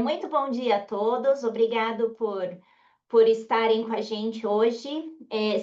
muito bom dia a todos. Obrigado por estarem com a gente hoje.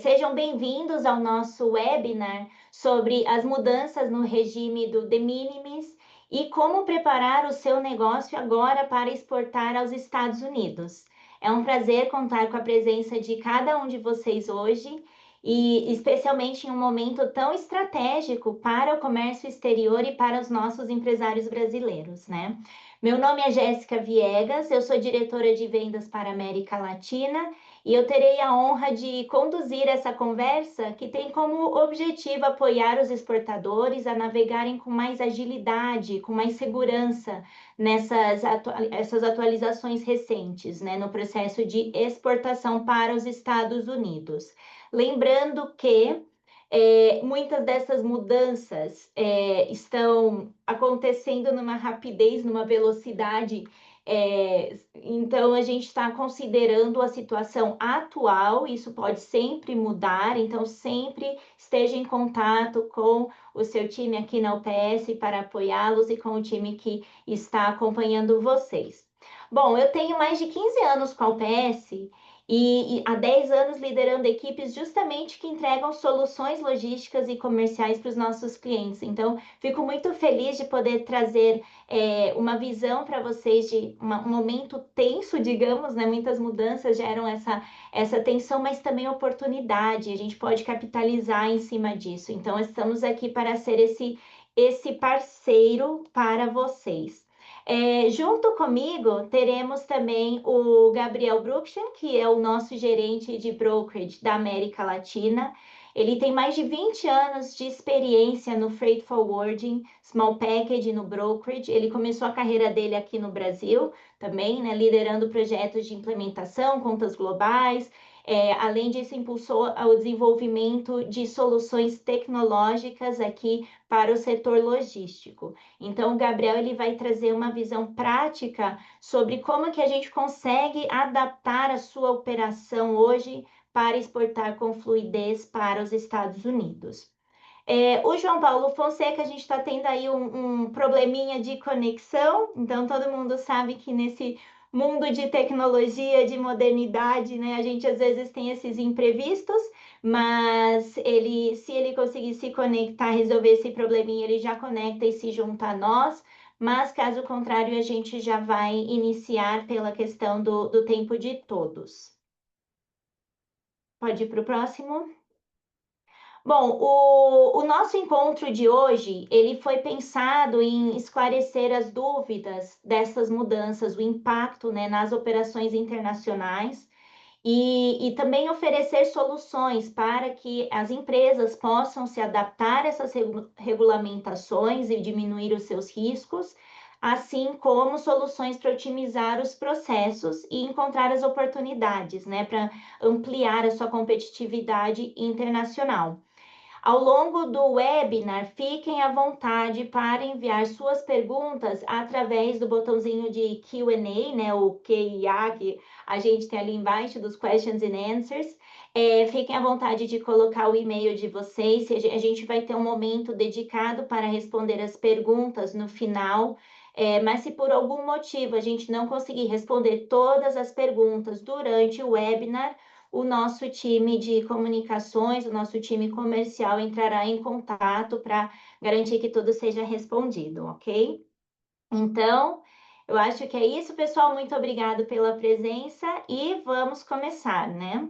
Sejam bem-vindos ao nosso webinar sobre as mudanças no regime do de minimis e como preparar o seu negócio agora para exportar aos Estados Unidos. É um prazer contar com a presença de cada um de vocês hoje e especialmente em um momento tão estratégico para o comércio exterior e para os nossos empresários brasileiros, né? Meu nome é Jéssica Viegas, eu sou diretora de vendas para a América Latina e eu terei a honra de conduzir essa conversa que tem como objetivo apoiar os exportadores a navegarem com mais agilidade, com mais segurança essas atualizações recentes, né, no processo de exportação para os Estados Unidos. Lembrando que muitas dessas mudanças estão acontecendo numa rapidez, numa velocidade. Então, a gente está considerando a situação atual, isso pode sempre mudar, então, sempre esteja em contato com o seu time aqui na UPS para apoiá-los e com o time que está acompanhando vocês. Bom, eu tenho mais de 15 anos com a UPS e há 10 anos liderando equipes justamente que entregam soluções logísticas e comerciais para os nossos clientes. Então, fico muito feliz de poder trazer uma visão para vocês de um momento tenso, digamos, né? Muitas mudanças geram essa tensão, mas também oportunidade. A gente pode capitalizar em cima disso. Então, estamos aqui para ser esse parceiro para vocês. Junto comigo, teremos também o Gabriel Bruckchen, que é o nosso gerente de brokerage da América Latina. Ele tem mais de 20 anos de experiência no freight forwarding, small package, no brokerage. Ele começou a carreira dele aqui no Brasil também, né, liderando projetos de implementação, contas globais. Além disso, impulsou o desenvolvimento de soluções tecnológicas aqui para o setor logístico. Então, o Gabriel ele vai trazer uma visão prática sobre como que a gente consegue adaptar a sua operação hoje para exportar com fluidez para os Estados Unidos. O João Paulo Fonseca, a gente está tendo aí um probleminha de conexão, então todo mundo sabe que nesse mundo de tecnologia, de modernidade, né, a gente às vezes tem esses imprevistos, mas se ele conseguir se conectar, resolver esse probleminha, ele já conecta e se junta a nós, mas caso contrário, a gente já vai iniciar pela questão do tempo de todos. Pode ir para o próximo? Bom, o nosso encontro de hoje, ele foi pensado em esclarecer as dúvidas dessas mudanças, o impacto, né, nas operações internacionais e também oferecer soluções para que as empresas possam se adaptar a essas regulamentações e diminuir os seus riscos, assim como soluções para otimizar os processos e encontrar as oportunidades, né, para ampliar a sua competitividade internacional. Ao longo do webinar, fiquem à vontade para enviar suas perguntas através do botãozinho de Q&A, né, o QIA, que a gente tem ali embaixo dos Questions and Answers. Fiquem à vontade de colocar o e-mail de vocês, a gente vai ter um momento dedicado para responder as perguntas no final. Mas se por algum motivo a gente não conseguir responder todas as perguntas durante o webinar, o nosso time de comunicações, o nosso time comercial entrará em contato para garantir que tudo seja respondido, ok? Então, eu acho que é isso, pessoal. Muito obrigado pela presença e vamos começar, né?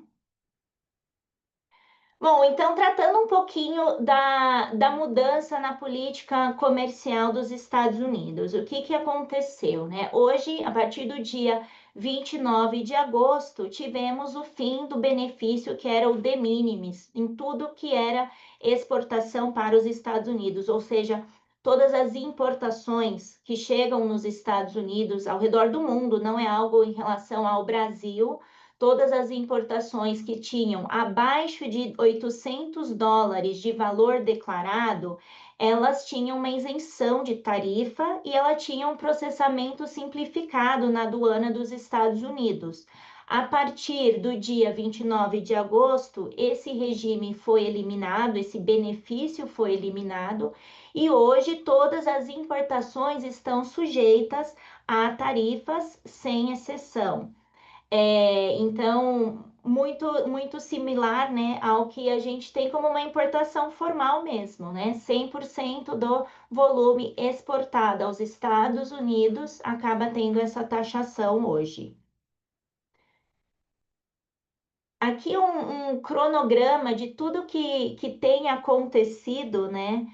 Bom, então, tratando um pouquinho da mudança na política comercial dos Estados Unidos, o que aconteceu, né? Hoje, a partir do dia 29 de agosto, tivemos o fim do benefício que era o de minimis em tudo que era exportação para os Estados Unidos, ou seja, todas as importações que chegam nos Estados Unidos ao redor do mundo, não é algo em relação ao Brasil. Todas as importações que tinham abaixo de $800 de valor declarado, elas tinham uma isenção de tarifa e ela tinha um processamento simplificado na aduana dos Estados Unidos. A partir do dia 29 de agosto, esse regime foi eliminado, esse benefício foi eliminado, e hoje todas as importações estão sujeitas a tarifas sem exceção. Então, muito similar, né, ao que a gente tem como uma importação formal mesmo, né? 100% do volume exportado aos Estados Unidos acaba tendo essa taxação hoje. Aqui um cronograma de tudo que tem acontecido, né,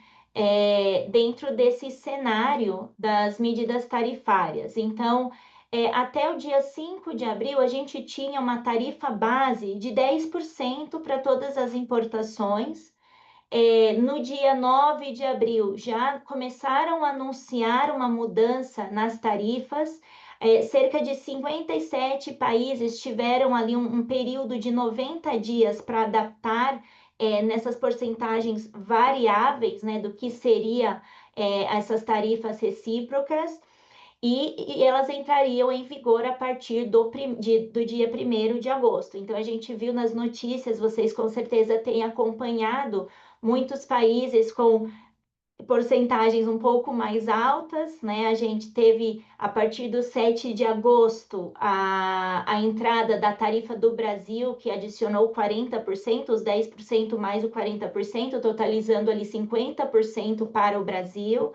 dentro desse cenário das medidas tarifárias. Então, até o dia 5 de abril, a gente tinha uma tarifa base de 10% para todas as importações. No dia 9 de abril, já começaram a anunciar uma mudança nas tarifas. Cerca de 57 países tiveram ali um período de 90 dias para adaptar nessas porcentagens variáveis, né, do que seria essas tarifas recíprocas. E elas entrariam em vigor a partir do dia 1º de agosto. Então, a gente viu nas notícias, vocês com certeza têm acompanhado, muitos países com porcentagens um pouco mais altas, né? A gente teve, a partir do 7 de agosto, a entrada da tarifa do Brasil, que adicionou 40%, os 10% mais o 40%, totalizando ali 50% para o Brasil.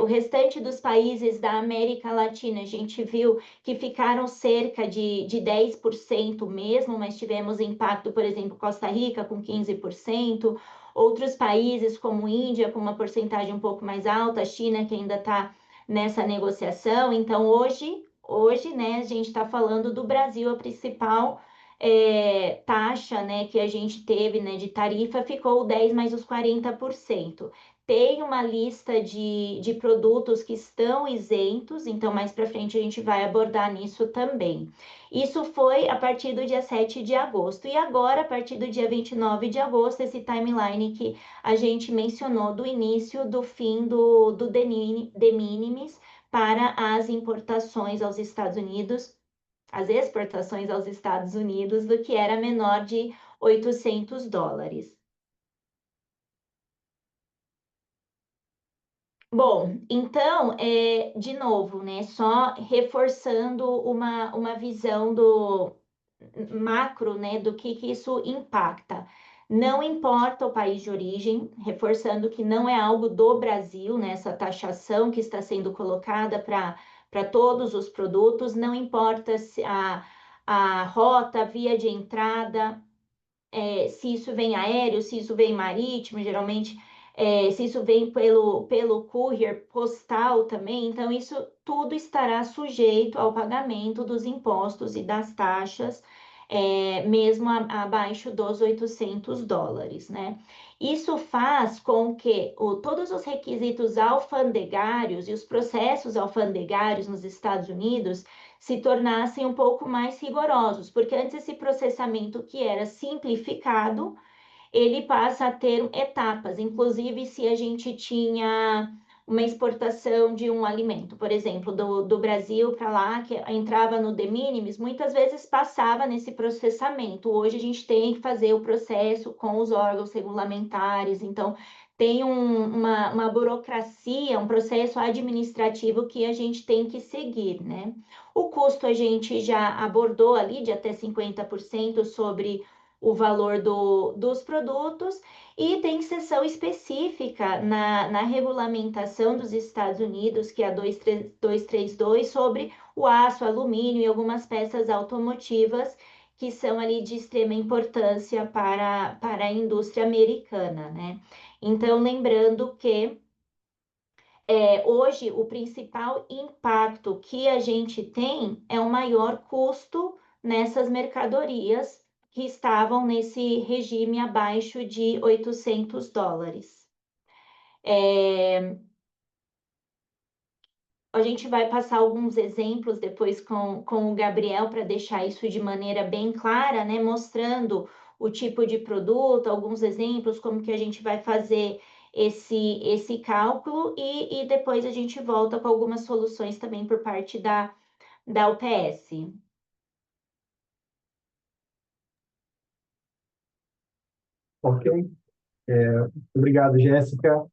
O restante dos países da América Latina, a gente viu que ficaram cerca de 10% mesmo, mas tivemos impacto, por exemplo, Costa Rica com 15%, outros países como Índia com uma porcentagem um pouco mais alta, China que ainda está nessa negociação. Então, hoje, né, a gente está falando do Brasil, a principal taxa, né, que a gente teve, né, de tarifa ficou 10 mais os 40%. Tem uma lista de produtos que estão isentos, então mais para frente a gente vai abordar nisso também. Isso foi a partir do dia 7 de agosto. E agora, a partir do dia 29 de agosto, esse timeline que a gente mencionou do início do fim do de minimis para as importações aos Estados Unidos, as exportações aos Estados Unidos, do que era menor de $800. Bom, então, de novo, né, só reforçando uma visão do macro, né, do que isso impacta. Não importa o país de origem, reforçando que não é algo do Brasil, né, essa taxação que está sendo colocada para todos os produtos, não importa se a rota, a via de entrada, se isso vem aéreo, se isso vem marítimo, geralmente, se isso vem pelo courier postal também, então isso tudo estará sujeito ao pagamento dos impostos e das taxas, mesmo abaixo dos $800, né? Isso faz com que todos os requisitos alfandegários e os processos alfandegários nos Estados Unidos se tornassem um pouco mais rigorosos, porque antes esse processamento que era simplificado, ele passa a ter etapas, inclusive se a gente tinha uma exportação de um alimento, por exemplo, do Brasil para lá, que entrava no de minimis, muitas vezes passava nesse processamento. Hoje a gente tem que fazer o processo com os órgãos regulamentares, então tem uma burocracia, um processo administrativo que a gente tem que seguir, né? O custo a gente já abordou ali de até 50% sobre o valor dos produtos, e tem seção específica na regulamentação dos Estados Unidos, que é a 232, sobre o aço, alumínio e algumas peças automotivas que são ali de extrema importância para a indústria americana, né? Então, lembrando que hoje o principal impacto que a gente tem é o maior custo nessas mercadorias que estavam nesse regime abaixo de $800. A gente vai passar alguns exemplos depois com o Gabriel para deixar isso de maneira bem clara, né? Mostrando o tipo de produto, alguns exemplos, como que a gente vai fazer esse cálculo e depois a gente volta com algumas soluções também por parte da UPS. Ok. Obrigado, Jéssica.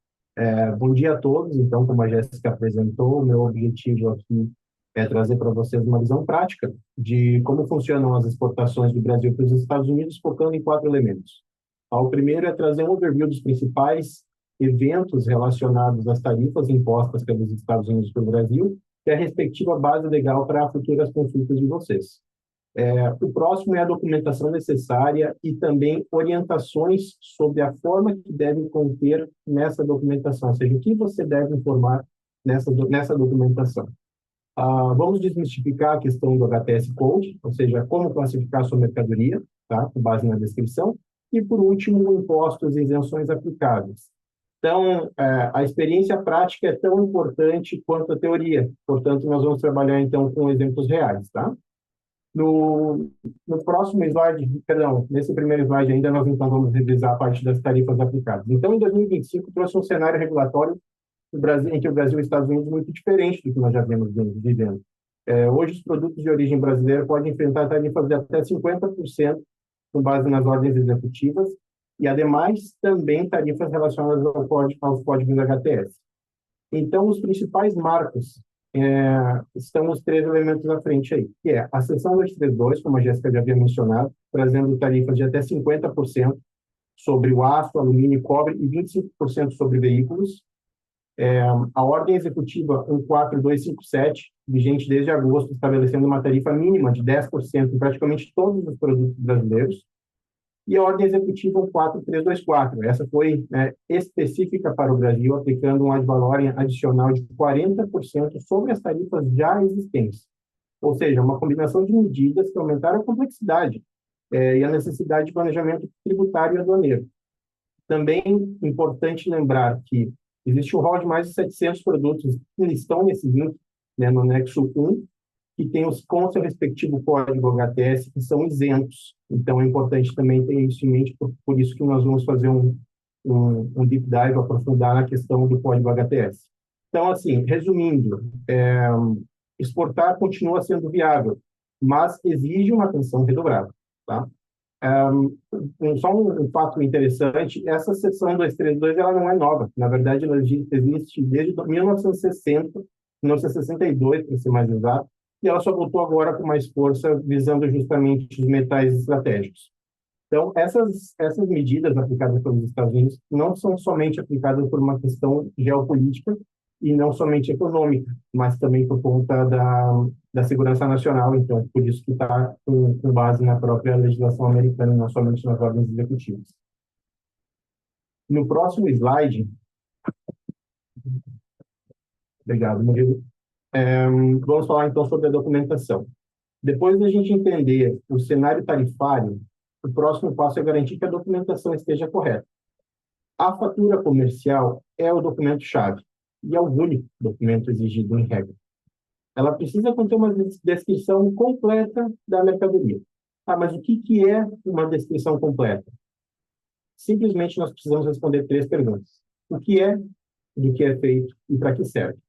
Bom dia a todos. Então, como a Jéssica apresentou, o meu objetivo aqui é trazer para vocês uma visão prática de como funcionam as exportações do Brasil para os Estados Unidos, focando em 4 elementos. O primeiro é trazer um overview dos principais eventos relacionados às tarifas impostas pelos Estados Unidos para o Brasil, que é a respectiva base legal para futuras consultas de vocês. O próximo é a documentação necessária e também orientações sobre a forma que deve conter nessa documentação, ou seja, o que você deve informar nessa documentação. Vamos desmistificar a questão do HTS Code, ou seja, como classificar a sua mercadoria, tá? Com base na descrição. E, por último, impostos e isenções aplicáveis. Então, a experiência prática é tão importante quanto a teoria. Portanto, nós vamos trabalhar, então, com exemplos reais, tá? No próximo slide, perdão, nesse primeiro slide ainda, nós, então, vamos revisar a parte das tarifas aplicadas. Então, em 2025, trouxe um cenário regulatório entre o Brasil e os Estados Unidos muito diferente do que nós já vemos vivendo. Hoje, os produtos de origem brasileira podem enfrentar tarifas de até 50% com base nas ordens executivas e, ademais, também tarifas relacionadas aos códigos HTS. Então, os principais marcos estão os 3 elementos à frente aí, que é a seção 232, como a Jéssica já havia mencionado, trazendo tarifas de até 50% sobre o aço, alumínio e cobre e 25% sobre veículos. A ordem executiva 14257, vigente desde agosto, estabelecendo uma tarifa mínima de 10% em praticamente todos os produtos brasileiros. E a ordem executiva 14324, essa foi específica para o Brasil, aplicando um ad valorem adicional de 40% sobre as tarifas já existentes. Ou seja, uma combinação de medidas que aumentaram a complexidade e a necessidade de planejamento tributário e aduaneiro. Também é importante lembrar que existe um rol de mais de 700 produtos que estão nesse link, no anexo 1, que tem com seu respectivo código HTS, que são isentos. Então, é importante também ter isso em mente, por isso que nós vamos fazer um deep dive, aprofundar na questão do código HTS. Então, assim, resumindo, exportar continua sendo viável, mas exige uma atenção redobrada, tá? Só um fato interessante, essa seção 232 ela não é nova, na verdade ela existe desde 1960, 1962 para ser mais exato, e ela só voltou agora com mais força, visando justamente os metais estratégicos. Então, essas medidas aplicadas pelos Estados Unidos não são somente aplicadas por uma questão geopolítica e não somente econômica, mas também por conta da segurança nacional. Então, por isso que está com base na própria legislação americana, não somente nas ordens executivas. No próximo slide, obrigado, Murilo. Vamos falar, então, sobre a documentação. Depois da gente entender o cenário tarifário, o próximo passo é garantir que a documentação esteja correta. A fatura comercial é o documento-chave e é o único documento exigido em regra. Ela precisa conter uma descrição completa da mercadoria. Mas o que é uma descrição completa? Simplesmente nós precisamos responder 3 perguntas. O que é, do que é feito e para que serve?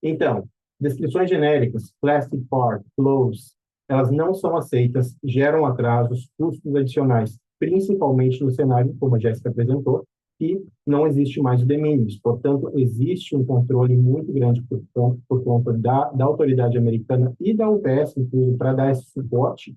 Então, descrições genéricas, plastic part, flows, elas não são aceitas, geram atrasos, custos adicionais, principalmente no cenário, como a Jéssica apresentou, e não existe mais o de minimis. Portanto, existe um controle muito grande por conta da autoridade americana e da UPS, inclusive, para dar esse suporte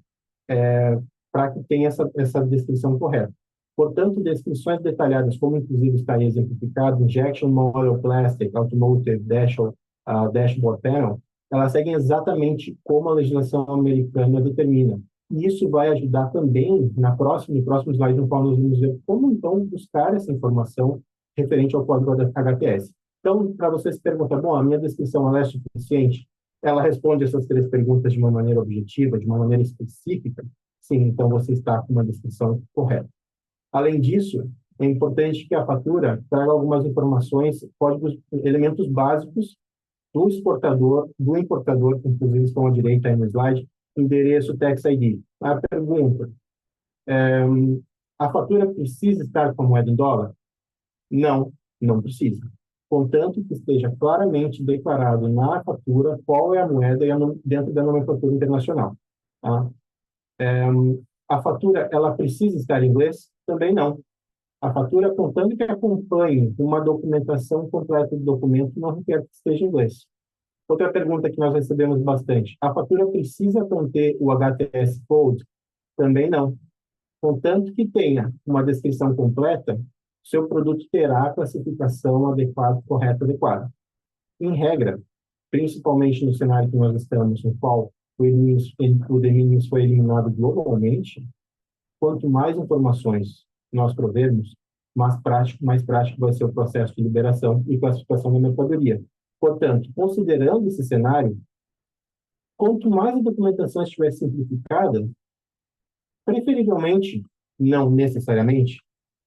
para que tenha essa descrição correta. Portanto, descrições detalhadas, como inclusive está aí exemplificado, Injection Molded Plastic, Automotive Dashboard Panel, elas seguem exatamente como a legislação americana determina. E isso vai ajudar também, no próximo slide, no qual nós vamos ver como, então, buscar essa informação referente ao código da HTS. Então, para você se perguntar, bom, a minha descrição ela é suficiente? Ela responde essas 3 perguntas de uma maneira objetiva, de uma maneira específica? Sim, então você está com uma descrição correta. Além disso, é importante que a fatura traga algumas informações, códigos, elementos básicos do exportador, do importador, que inclusive estão à direita aí no slide, endereço Tax ID. A pergunta, a fatura precisa estar com moeda em dólar? Não, não precisa. Contanto que esteja claramente declarado na fatura qual é a moeda dentro da nomenclatura internacional. Tá? A fatura, ela precisa estar em inglês? Também não. A fatura, contanto que acompanhe uma documentação completa do documento, não requer que esteja em inglês. Outra pergunta que nós recebemos bastante: a fatura precisa conter o HTS Code? Também não. Contanto que tenha uma descrição completa, seu produto terá a classificação adequada, correta, adequada. Em regra, principalmente no cenário que nós estamos, no qual o de-minimis foi eliminado globalmente, quanto mais informações nós provermos, mais prático vai ser o processo de liberação e classificação da mercadoria. Portanto, considerando esse cenário, quanto mais a documentação estiver simplificada, preferivelmente, não necessariamente,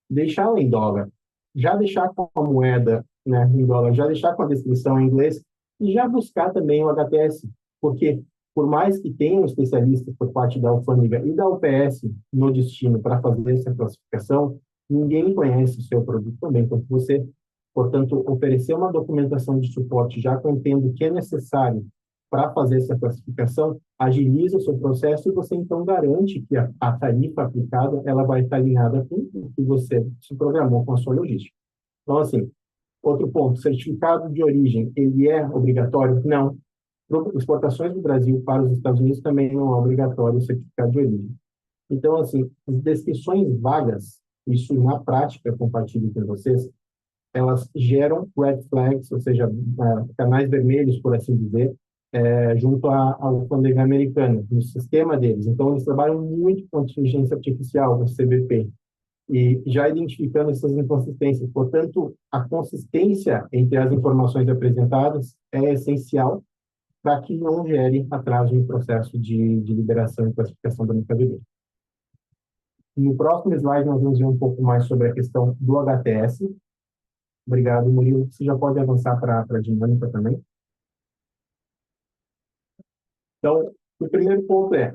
deixá-la em dólar, já deixar com a moeda, né, em dólar, já deixar com a descrição em inglês e já buscar também o HTS, porque por mais que tenham especialistas por parte da alfândega e da UPS no destino para fazer essa classificação, ninguém conhece o seu produto também quanto você. Portanto, oferecer uma documentação de suporte já contendo o que é necessário para fazer essa classificação agiliza o seu processo e você então garante que a tarifa aplicada ela vai estar alinhada com o que você se programou com a sua logística. Então, assim, outro ponto, certificado de origem, ele é obrigatório? Não. Para exportações do Brasil para os Estados Unidos também não é obrigatório o certificado de origem. Então, assim, as descrições vagas, isso na prática, compartilho com vocês, elas geram red flags, ou seja, canais vermelhos, por assim dizer, junto à alfândega americana, no sistema deles. Então, eles trabalham muito com inteligência artificial, o CBP, e já identificando essas inconsistências. Portanto, a consistência entre as informações apresentadas é essencial para que não gere atraso no processo de liberação e classificação da mercadoria. No próximo slide, nós vamos ver um pouco mais sobre a questão do HTS. Obrigado, Murilo. Você já pode avançar para a dinâmica também. Então, o primeiro ponto é,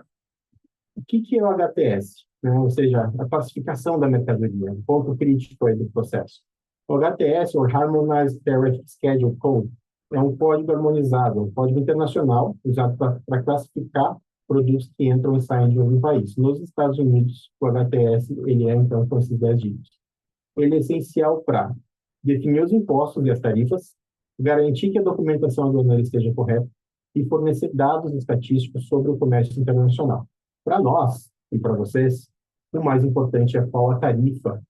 o que é o HTS? Né? Ou seja, a classificação da mercadoria, um ponto crítico aí do processo. O HTS, ou Harmonized Tariff Schedule Code, é um código harmonizado, um código internacional usado para classificar produtos que entram e saem de um país. Nos Estados Unidos, o HTS, ele é, então, com esses 10 dígitos. Ele é essencial para definir os impostos e as tarifas, garantir que a documentação aduaneira esteja correta e fornecer dados estatísticos sobre o comércio internacional. Para nós e para vocês, o mais importante é qual a tarifa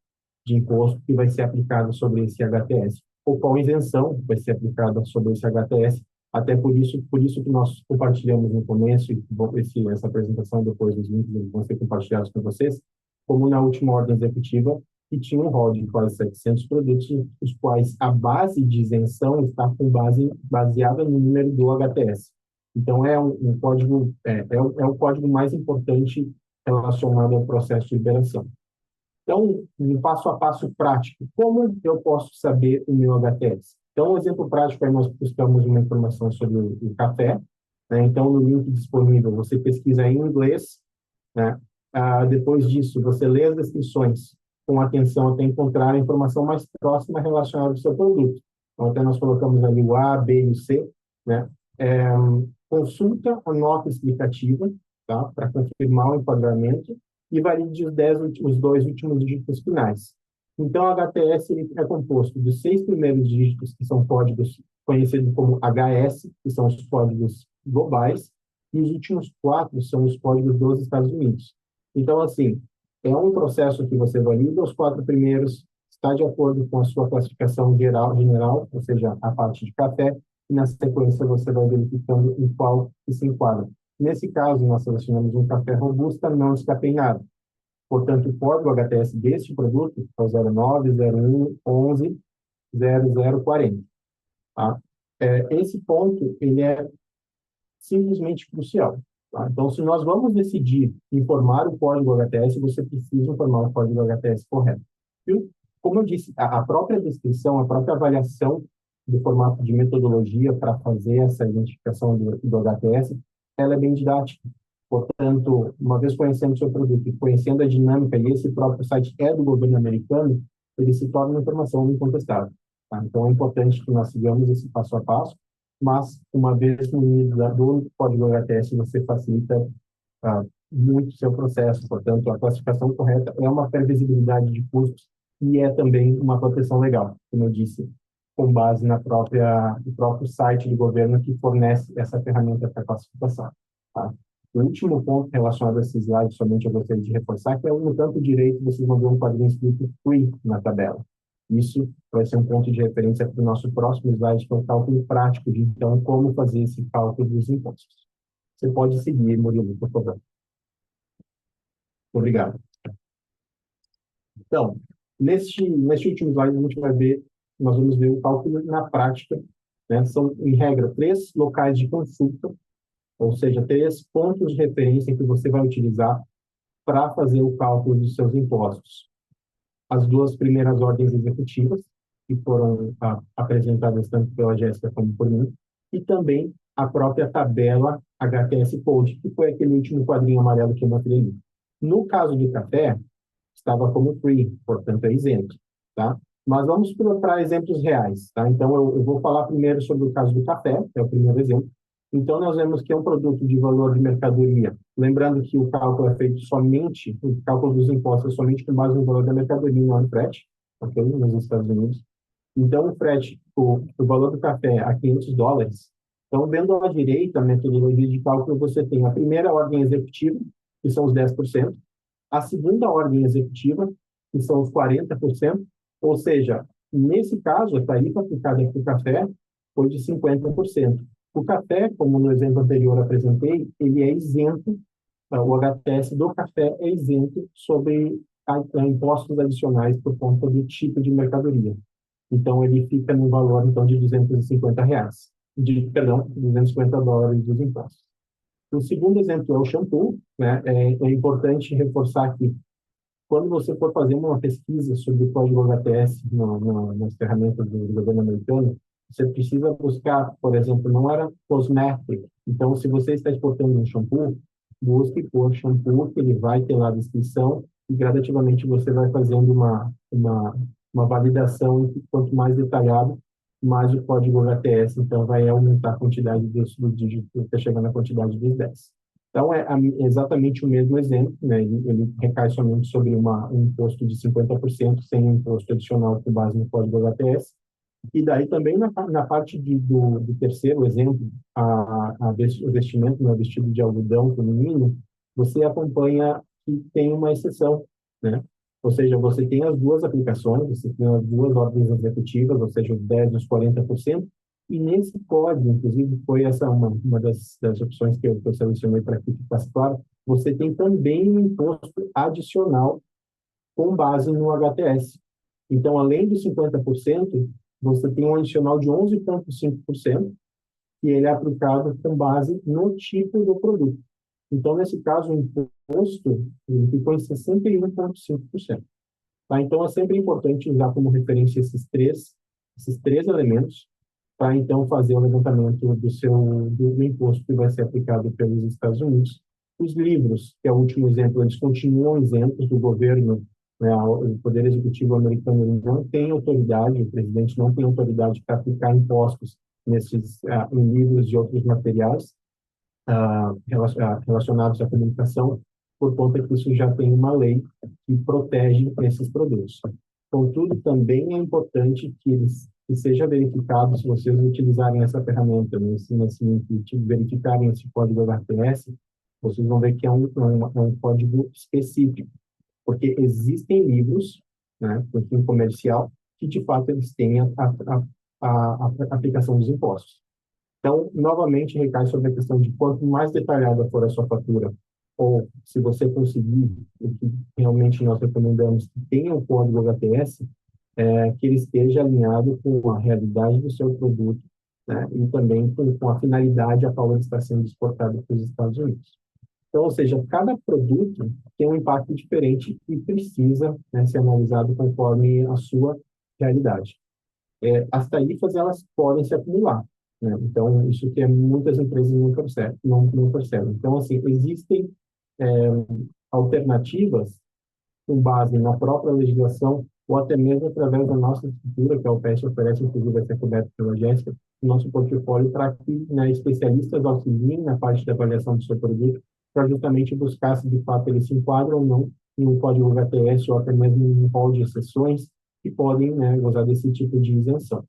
de imposto que vai ser aplicada sobre esse HTS, ou qual isenção vai ser aplicada sobre esse HTS. Até por isso que nós compartilhamos no começo, e essa apresentação depois dos links vão ser compartilhados com vocês, como na última ordem executiva, que tinha um rol de quase 700 produtos, os quais a base de isenção está com baseada no número do HTS. Então, é um código, o código mais importante relacionado ao processo de liberação. Então, um passo a passo prático, como eu posso saber o meu HTS? Então, um exemplo prático, aí nós buscamos uma informação sobre o café, né? Então, no link disponível, você pesquisa em inglês, né? Depois disso, você lê as descrições com atenção até encontrar a informação mais próxima relacionada ao seu produto. Então, até nós colocamos ali o A, B e o C, né? Consulta a nota explicativa, tá? Para confirmar o enquadramento e valide os 2 últimos dígitos finais. Então, o HTS ele é composto dos 6 primeiros dígitos, que são códigos conhecidos como HS, que são os códigos globais, e os últimos 4 são os códigos dos Estados Unidos. Então, assim, é um processo que você valida os 4 primeiros, está de acordo com a sua classificação geral, ou seja, a parte de café, e na sequência você vai verificando em qual que se enquadra. Nesse caso, nós selecionamos um café robusta não descafeinado. Portanto, o código HTS deste produto é o 0901110040. Tá? Esse ponto ele é simplesmente crucial. Tá? Então, se nós vamos decidir informar o código HTS, você precisa informar o código HTS correto. E, como eu disse, a própria descrição, a própria avaliação do formato de metodologia para fazer essa identificação do HTS, ela é bem didática. Portanto, uma vez conhecendo o seu produto e conhecendo a dinâmica, e esse próprio site é do governo americano, ele se torna uma informação incontestável. Tá? Então, é importante que nós sigamos esse passo a passo, mas, uma vez munido do código HTS, você facilita muito o seu processo. Portanto, a classificação correta é uma previsibilidade de custos e é também uma proteção legal, como eu disse. com base no próprio site do governo que fornece essa ferramenta para classificação. Tá? O último ponto relacionado a esse slide, somente eu gostaria de reforçar, que é no canto direito vocês vão ver um quadrinho escrito free na tabela. Isso vai ser um ponto de referência para o nosso próximo slide, que é o cálculo prático de, então, como fazer esse cálculo dos impostos. Você pode seguir, Murilo, por favor. Obrigado. Então, neste último slide, nós vamos ver o cálculo na prática, né? São, em regra, 3 locais de consulta, ou seja, 3 pontos de referência que você vai utilizar para fazer o cálculo dos seus impostos. As 2 primeiras ordens executivas, que foram apresentadas tanto pela Jéssica como por mim, e também a própria tabela HTS Code, que foi aquele último quadrinho amarelo que eu mostrei ali. No caso de café, estava como free, portanto é isento, tá? Mas vamos para exemplos reais, tá? Então eu vou falar primeiro sobre o caso do café, que é o primeiro exemplo. Então nós vemos que é um produto de valor de mercadoria, lembrando que o cálculo é feito somente, o cálculo dos impostos é somente com base no valor da mercadoria, não no frete, ok? Nos Estados Unidos. Então o frete, o valor do café a $500. Então, vendo à direita, a metodologia de cálculo, você tem a primeira ordem executiva, que são os 10%, a segunda ordem executiva, que são os 40%, ou seja, nesse caso, a tarifa aplicada para o café foi de 50%. O café, como no exemplo anterior apresentei, ele é isento, o HTS do café é isento sobre impostos adicionais por conta do tipo de mercadoria. Então, ele fica no valor então, de R$ 250, $250 dos impostos. O segundo exemplo é o shampoo, né? É importante reforçar que quando você for fazer uma pesquisa sobre o código HTS nas ferramentas do governo americano, você precisa buscar, por exemplo, não era cosmético. Então, se você está exportando um shampoo, busque por shampoo, que ele vai ter lá a descrição, e gradativamente você vai fazendo uma validação, e quanto mais detalhado, mais o código HTS, então vai aumentar a quantidade do dígito até chegar na quantidade dos 10. Então, é exatamente o mesmo exemplo, né? Ele recai somente sobre um imposto de 50%, sem um imposto adicional com base no código HTS. E daí também na parte do terceiro exemplo, o vestimento, né, vestido de algodão feminino, você acompanha que tem uma exceção, né? Ou seja, você tem as 2 aplicações, você tem as 2 ordens executivas, ou seja, os 10% e os 40%, e nesse código, inclusive, foi essa uma das opções que eu selecionei para que ficasse claro, você tem também um imposto adicional com base no HTS. Então, além dos 50%, você tem um adicional de 11,5%, que ele é aplicado com base no tipo do produto. Então, nesse caso, o imposto ele ficou em 61,5%. Tá? Então, é sempre importante usar como referência esses três elementos para, então, fazer o levantamento do imposto que vai ser aplicado pelos Estados Unidos. Os livros, que é o último exemplo, eles continuam isentos do governo, né? O Poder Executivo americano ele não tem autoridade, o presidente não tem autoridade para aplicar impostos em livros e outros materiais relacionados à comunicação, por conta que isso já tem uma lei que protege esses produtos. Contudo, também é importante que seja verificado, se vocês utilizarem essa ferramenta, verificarem esse código HTS, vocês vão ver que é um código específico, porque existem livros, né, com fim comercial, que de fato eles têm a aplicação dos impostos. Então, novamente, recai sobre a questão de quanto mais detalhada for a sua fatura, ou se você conseguir, o que realmente nós recomendamos que tenha o código HTS, que ele esteja alinhado com a realidade do seu produto, né, e também com a finalidade a qual ele está sendo exportado para os Estados Unidos. Então, ou seja, cada produto tem um impacto diferente e precisa, né, ser analisado conforme a sua realidade. As tarifas, elas podem se acumular, né? Então, isso que muitas empresas não percebem. Então, assim, existem alternativas com base na própria legislação ou até mesmo através da nossa estrutura, que a UPS oferece, inclusive vai ser coberto pela Jéssica, o nosso portfólio para que, né, especialistas auxiliem na parte da avaliação do seu produto, para justamente buscar se de fato ele se enquadra ou não em um código HTS ou até mesmo em um rol de exceções que podem, né, gozar desse tipo de isenção.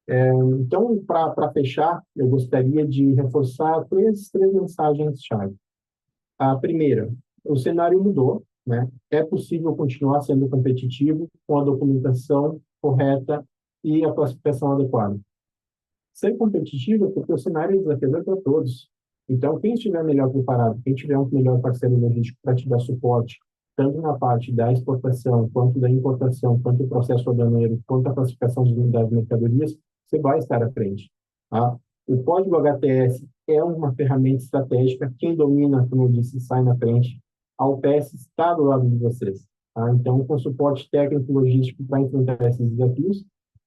Então, para fechar, eu gostaria de reforçar três mensagens-chave. A primeira, o cenário mudou, né? É possível continuar sendo competitivo com a documentação correta e a classificação adequada. Ser competitivo é porque o cenário é desafiador para todos. Então, quem estiver melhor preparado, quem tiver um melhor parceiro logístico para te dar suporte, tanto na parte da exportação, quanto da importação, quanto o processo aduaneiro, quanto a classificação de unidades de mercadorias, você vai estar à frente. Tá? O código HTS é uma ferramenta estratégica. Quem domina, como eu disse, sai na frente. A UPS está do lado de vocês. Tá? Então, com suporte técnico e logístico para enfrentar esses desafios,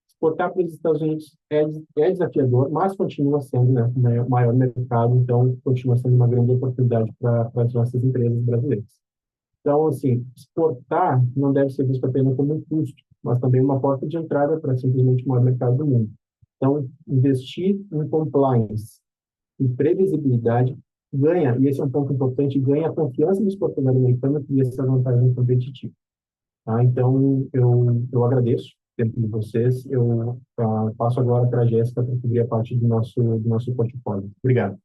exportar para os Estados Unidos é desafiador, mas continua sendo, né, o maior mercado, então continua sendo uma grande oportunidade para as nossas empresas brasileiras. Então, assim, exportar não deve ser visto apenas como um custo, mas também uma porta de entrada para simplesmente o maior mercado do mundo. Então, investir em compliance e previsibilidade ganha, e esse é um ponto importante, ganha a confiança do exportador americano e essa vantagem competitiva. Tá? Então, eu agradeço o tempo de vocês. Eu passo agora para a Jéssica para cobrir a parte do nosso portfólio. Obrigado.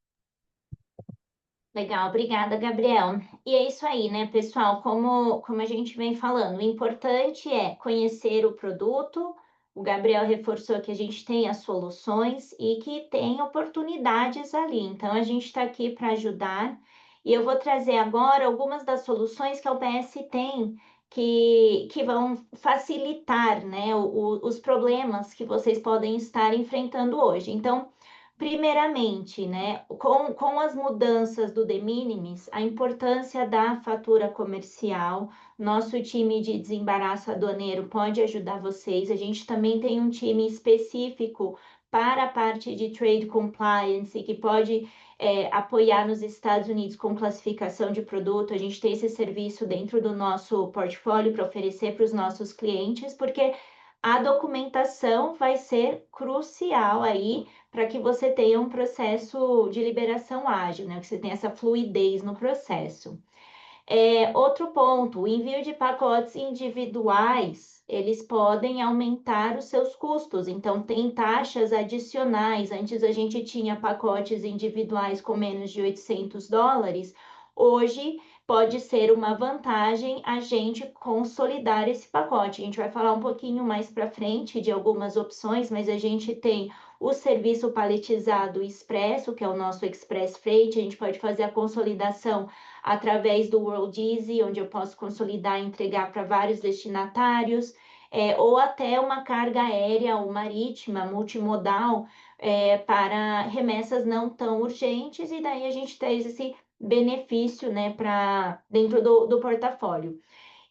Legal, obrigada, Gabriel. E é isso aí, né, pessoal? Como a gente vem falando, o importante é conhecer o produto. O Gabriel reforçou que a gente tem as soluções e que tem oportunidades ali. Então, a gente está aqui para ajudar. E eu vou trazer agora algumas das soluções que a UPS tem que vão facilitar, né, os problemas que vocês podem estar enfrentando hoje. Então, primeiramente, né, com as mudanças do de minimis, a importância da fatura comercial, nosso time de desembaraço aduaneiro pode ajudar vocês. A gente também tem um time específico para a parte de trade compliance, que pode apoiar nos Estados Unidos com classificação de produto. A gente tem esse serviço dentro do nosso portfólio para oferecer para os nossos clientes, porque a documentação vai ser crucial aí para que você tenha um processo de liberação ágil, né? Que você tenha essa fluidez no processo. Outro ponto, o envio de pacotes individuais, eles podem aumentar os seus custos, então tem taxas adicionais. Antes a gente tinha pacotes individuais com menos de $800, hoje pode ser uma vantagem a gente consolidar esse pacote. A gente vai falar um pouquinho mais para frente de algumas opções, mas a gente tem o serviço paletizado expresso, que é o nosso Express Freight, a gente pode fazer a consolidação através do World Easy, onde eu posso consolidar e entregar para vários destinatários, ou até uma carga aérea ou marítima, multimodal, para remessas não tão urgentes, e daí a gente traz esse benefício, né, para dentro do portfólio.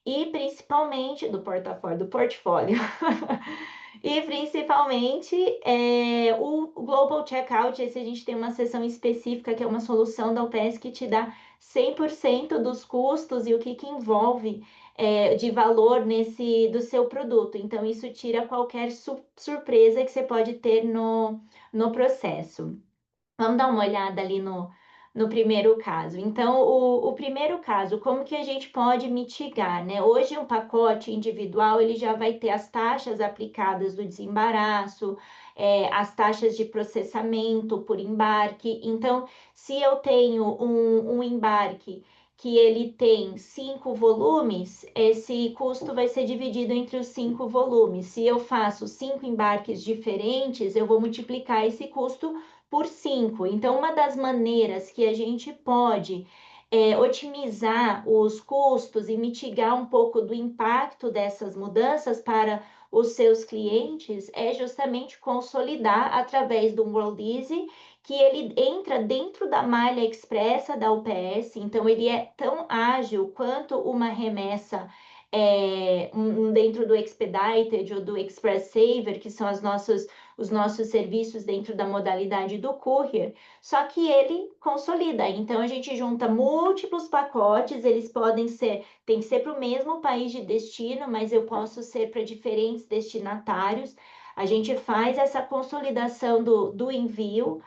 E principalmente do portfólio. E principalmente o Global Checkout, esse a gente tem uma seção específica que é uma solução da UPS que te dá 100% dos custos e o que envolve de valor do seu produto. Então, isso tira qualquer surpresa que você pode ter no processo. Vamos dar uma olhada ali no primeiro caso. Então, o primeiro caso, como que a gente pode mitigar, né? Hoje, um pacote individual, ele já vai ter as taxas aplicadas do desembaraço, as taxas de processamento por embarque. Então, se eu tenho um embarque que ele tem 5 volumes, esse custo vai ser dividido entre os 5 volumes. Se eu faço 5 embarques diferentes, eu vou multiplicar esse custo por 5. Então, uma das maneiras que a gente pode otimizar os custos e mitigar um pouco do impacto dessas mudanças para os seus clientes é justamente consolidar através do World Easy, que ele entra dentro da malha expressa da UPS, então ele é tão ágil quanto uma remessa dentro do Expedited ou do Express Saver, que são os nossos serviços dentro da modalidade do courier, só que ele consolida. Então a gente junta múltiplos pacotes, eles podem ser, tem que ser para o mesmo país de destino, mas eu posso ser para diferentes destinatários. A gente faz essa consolidação do envio.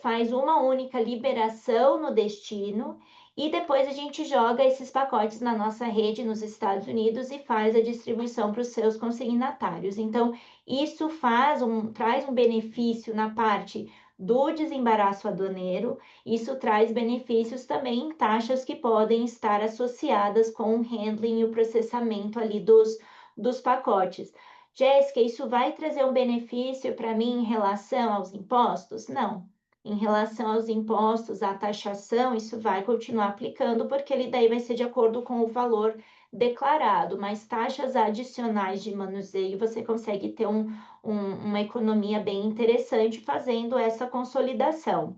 faz uma única liberação no destino e depois a gente joga esses pacotes na nossa rede nos Estados Unidos e faz a distribuição para os seus consignatários. Então, isso traz um benefício na parte do desembaraço aduaneiro, isso traz benefícios também em taxas que podem estar associadas com o handling e o processamento ali dos pacotes. Jéssica, isso vai trazer um benefício para mim em relação aos impostos? Não. Em relação aos impostos, à taxação, isso vai continuar aplicando, porque ele daí vai ser de acordo com o valor declarado, mas taxas adicionais de manuseio você consegue ter uma economia bem interessante fazendo essa consolidação.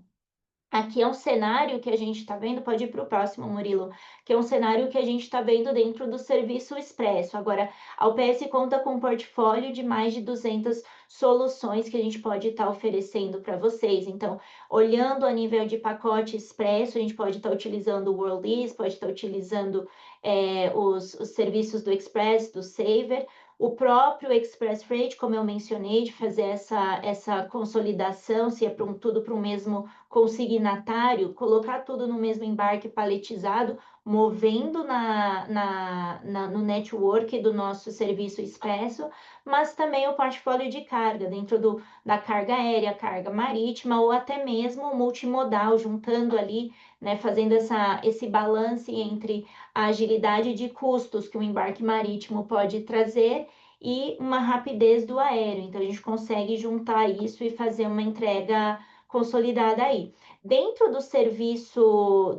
Aqui é um cenário que a gente está vendo, pode ir para o próximo, Murilo, que é um cenário que a gente está vendo dentro do serviço expresso. Agora, a UPS conta com um portfólio de mais de 200 soluções que a gente pode estar oferecendo para vocês. Então, olhando a nível de pacote expresso, a gente pode estar utilizando o WorldEase, pode estar utilizando os serviços do Express, do Saver, o próprio Express Freight, como eu mencionei, de fazer essa consolidação, se é tudo para um mesmo consignatário, colocar tudo no mesmo embarque paletizado, movendo no network do nosso serviço expresso, mas também o portfólio de carga, dentro da carga aérea, carga marítima, ou até mesmo multimodal, juntando ali, né, fazendo esse balance entre a agilidade de custos que o embarque marítimo pode trazer e uma rapidez do aéreo. Então, a gente consegue juntar isso e fazer uma entrega consolidada aí. Dentro do serviço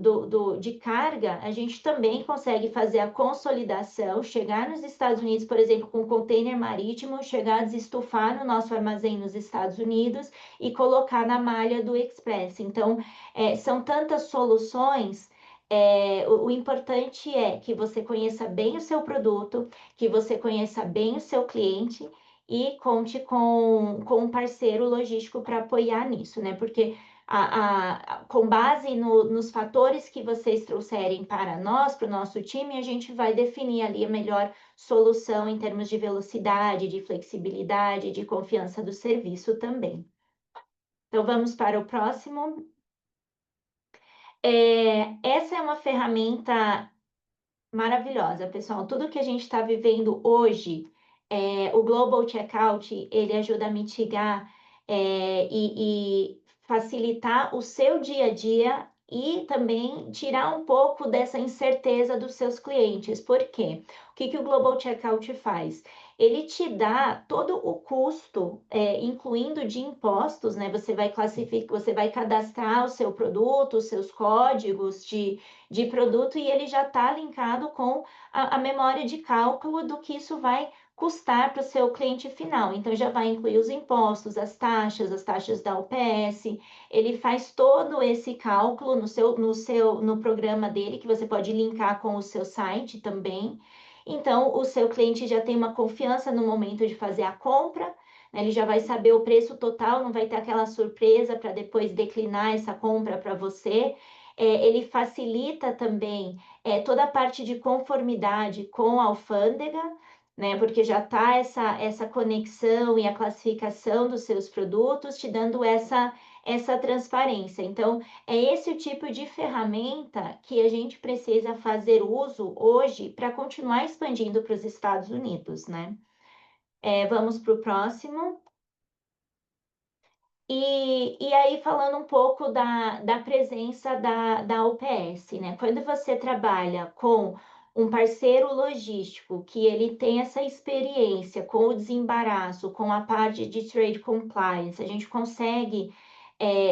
de carga, a gente também consegue fazer a consolidação, chegar nos Estados Unidos, por exemplo, com container marítimo, chegar a desestufar no nosso armazém nos Estados Unidos e colocar na malha do Express. Então, são tantas soluções. O importante é que você conheça bem o seu produto, que você conheça bem o seu cliente e conte com um parceiro logístico para apoiar nisso, né? Porque com base nos fatores que vocês trouxerem para nós, para o nosso time, a gente vai definir ali a melhor solução em termos de velocidade, de flexibilidade, de confiança do serviço também. Então, vamos para o próximo. Essa é uma ferramenta maravilhosa, pessoal. Tudo que a gente está vivendo hoje, o Global Checkout, ele ajuda a mitigar e facilitar o seu dia a dia e também tirar um pouco dessa incerteza dos seus clientes. Por quê? O que o Global Checkout faz? Ele te dá todo o custo, incluindo de impostos, né? Você vai classificar, você vai cadastrar o seu produto, os seus códigos de produto e ele já está linkado com a memória de cálculo do que isso vai custar para o seu cliente final. Então, já vai incluir os impostos, as taxas da UPS. Ele faz todo esse cálculo no programa dele, que você pode linkar com o seu site também. Então, o seu cliente já tem uma confiança no momento de fazer a compra, né? Ele já vai saber o preço total, não vai ter aquela surpresa para depois declinar essa compra para você. Ele facilita também toda a parte de conformidade com a alfândega, né? Porque já está essa conexão e a classificação dos seus produtos, te dando essa transparência. Então, é esse o tipo de ferramenta que a gente precisa fazer uso hoje para continuar expandindo para os Estados Unidos, né? Vamos para o próximo. E aí, falando um pouco da presença da UPS, né? Quando você trabalha com um parceiro logístico que ele tem essa experiência com o desembaraço, com a parte de trade compliance, a gente consegue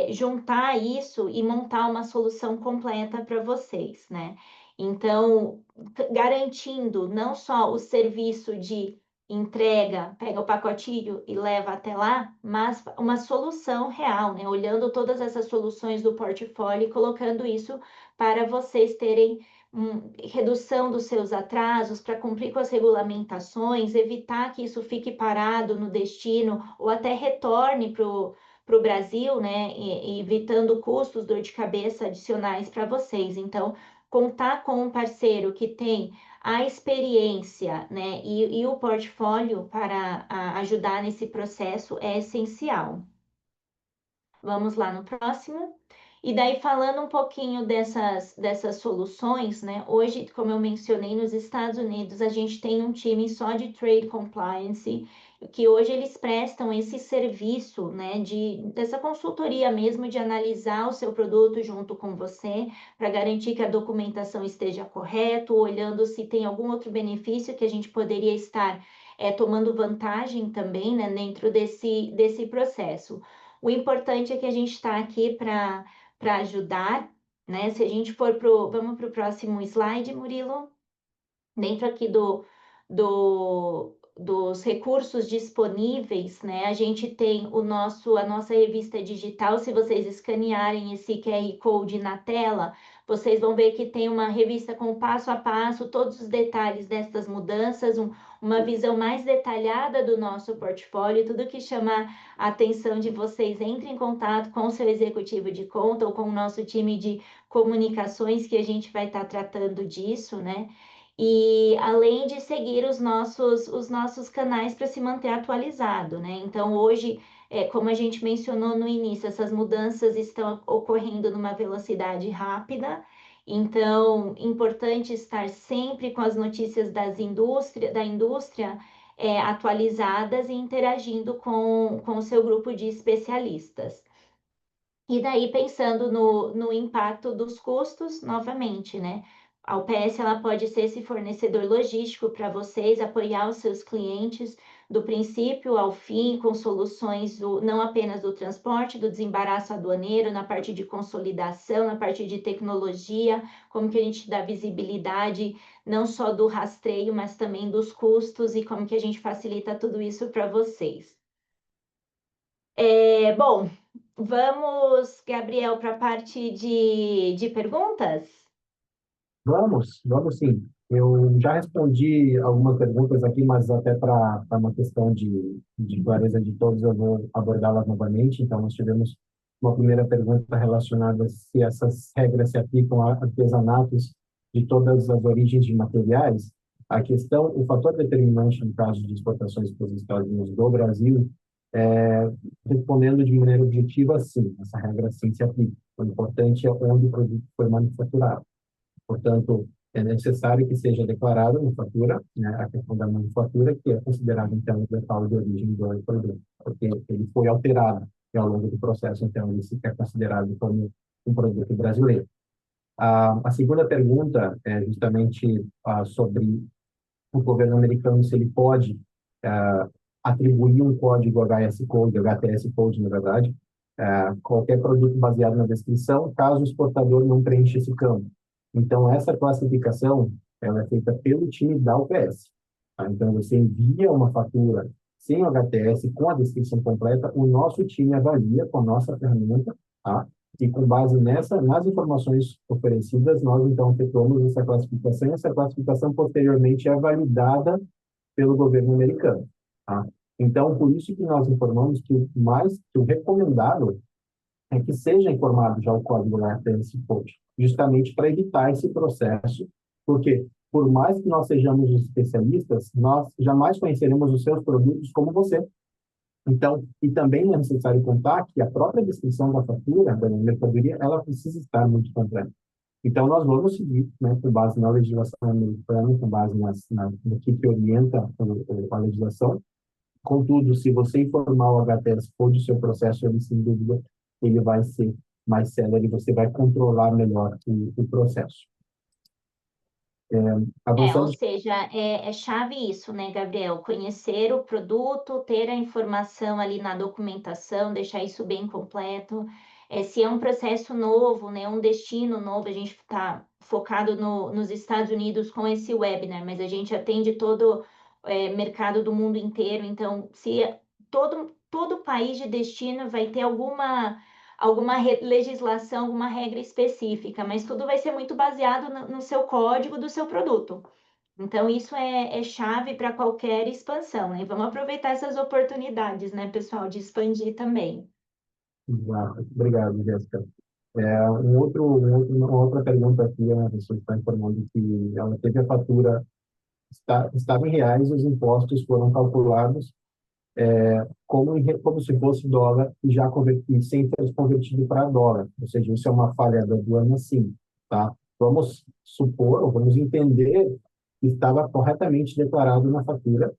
juntar isso e montar uma solução completa para vocês, né? Então, garantindo não só o serviço de entrega, pega o pacotinho e leva até lá, mas uma solução real, né? Olhando todas essas soluções do portfólio e colocando isso para vocês terem redução dos seus atrasos, para cumprir com as regulamentações, evitar que isso fique parado no destino ou até retorne para o Brasil, né? E evitando custos, dor de cabeça adicionais para vocês. Então, contar com um parceiro que tem a experiência, né, e o portfólio para ajudar nesse processo é essencial. Vamos lá no próximo. E daí, falando um pouquinho dessas soluções, né? Hoje, como eu mencionei, nos Estados Unidos, a gente tem um time só de Trade Compliance, que hoje eles prestam esse serviço, né, dessa consultoria mesmo, de analisar o seu produto junto com você, para garantir que a documentação esteja correta, olhando se tem algum outro benefício que a gente poderia estar tomando vantagem também, né, dentro desse processo. O importante é que a gente está aqui para ajudar, né? Se a gente for vamos para o próximo slide, Murilo. Dentro aqui dos recursos disponíveis, né? A gente tem a nossa revista digital. Se vocês escanearem esse QR Code na tela, vocês vão ver que tem uma revista com passo a passo, todos os detalhes dessas mudanças, uma visão mais detalhada do nosso portfólio, tudo que chamar a atenção de vocês, entre em contato com o seu executivo de conta ou com o nosso time de comunicações, que a gente vai estar tratando disso, né? E além de seguir os nossos canais para se manter atualizado, né? Então, hoje, como a gente mencionou no início, essas mudanças estão ocorrendo numa velocidade rápida, então, importante estar sempre com as notícias da indústria atualizadas e interagindo com o seu grupo de especialistas. E daí, pensando no impacto dos custos, novamente, né? A UPS ela pode ser esse fornecedor logístico para vocês, apoiar os seus clientes do princípio ao fim, com soluções não apenas do transporte, do desembaraço aduaneiro, na parte de consolidação, na parte de tecnologia, como que a gente dá visibilidade não só do rastreio, mas também dos custos e como que a gente facilita tudo isso para vocês. Bom, vamos, Gabriel, para a parte de perguntas? Vamos sim. Eu já respondi algumas perguntas aqui, mas até para uma questão de clareza de todos, eu vou abordá-las novamente. Então, nós tivemos uma primeira pergunta relacionada se essas regras se aplicam a artesanatos de todas as origens de materiais. A questão, o fator determinante no caso de exportações para os Estados Unidos do Brasil, é, respondendo de maneira objetiva, sim, essa regra sim se aplica. O importante é onde o produto foi manufaturado. Portanto, é necessário que seja declarado na fatura, né, a questão da manufatura, que é considerado, então, o local de origem do produto, porque ele foi alterado e ao longo do processo, então, ele se é considerado como um produto brasileiro. A segunda pergunta é justamente sobre o governo americano, se ele pode atribuir um código HS Code, HTS Code, na verdade, qualquer produto baseado na descrição, caso o exportador não preencha esse campo. Então, essa classificação ela é feita pelo time da UPS. Tá? Então, você envia uma fatura sem o HTS, com a descrição completa, o nosso time avalia com a nossa ferramenta, tá? E com base nas informações oferecidas, nós, então, efetuamos essa classificação, e essa classificação, posteriormente, é validada pelo governo americano. Tá? Então, por isso que nós informamos que o recomendado é que seja informado já o código da RTS Code, justamente para evitar esse processo, porque por mais que nós sejamos os especialistas, nós jamais conheceremos os seus produtos como você. Então, e também é necessário contar que a própria descrição da fatura, da mercadoria, ela precisa estar muito completa. Então, nós vamos seguir, né, com base na legislação americana, com base no que orienta a legislação. Contudo, se você informar o HTS Code, o seu processo, ele, sem dúvida, ele vai ser mais célere, você vai controlar melhor o processo. Ou Avançando. seja, é chave isso, né, Gabriel? Conhecer o produto, ter a informação ali na documentação, deixar isso bem completo. Se é um processo novo, né, um destino novo, a gente está focado nos Estados Unidos com esse webinar, mas a gente atende todo mercado do mundo inteiro. Então, se todo país de destino vai ter alguma legislação, alguma regra específica, mas tudo vai ser muito baseado no seu código do seu produto. Então, isso é chave para qualquer expansão, né? Vamos aproveitar essas oportunidades, né, pessoal, de expandir também. Obrigado, Jéssica. Uma outra pergunta aqui, a pessoa está informando que ela teve a fatura, estava em reais, os impostos foram calculados como se fosse dólar e já convertido, sem ter convertido para dólar. Ou seja, isso é uma falha da aduana, sim, tá? Vamos supor, ou vamos entender que estava corretamente declarado na fatura,